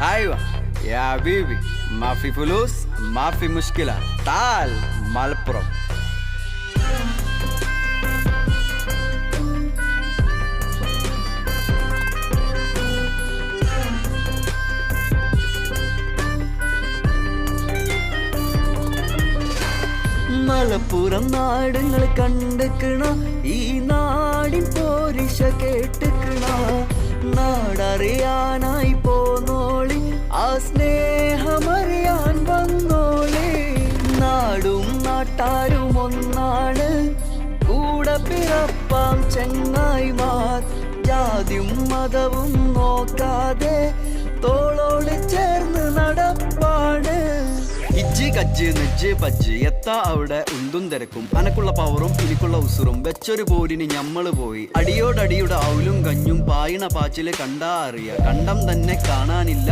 ايوه يا حبيبي، ما في فلوس ما في مشكلة، تعال مالبرو. മലപ്പുറം നാടുകൾ കണ്ടുക്കണ, ഈ നാടിൻ പോരിശ കേട്ടുക്കണ. നാടറിയാനായി പോന്നോളി, ആ സ്നേഹമറിയാൻ വന്നോളി. നാടും നാട്ടാരും ഒന്നാണ്, കൂടെ പിറപ്പാം ചെങ്ങായിമാർ. ജാതിയും മതവും നോക്കാതെ തോളോട് ചേർന്ന് നടപ്പാണ്. ഇജ്ജ് കജ്ജ് നെജ്ജ് പജ്ജ് എത്താ അവിടെ ഉന്തും തിരക്കും, അനക്കുള്ള പവറും എനിക്കുള്ള ഉസുറും വെച്ചൊരു പോരിന് ഞമ്മള് പോയി. അടിയോടടിയുടെ ഔലും കഞ്ഞും പായണ പാച്ചില് കണ്ടാ അറിയ, കണ്ടം തന്നെ കാണാനില്ല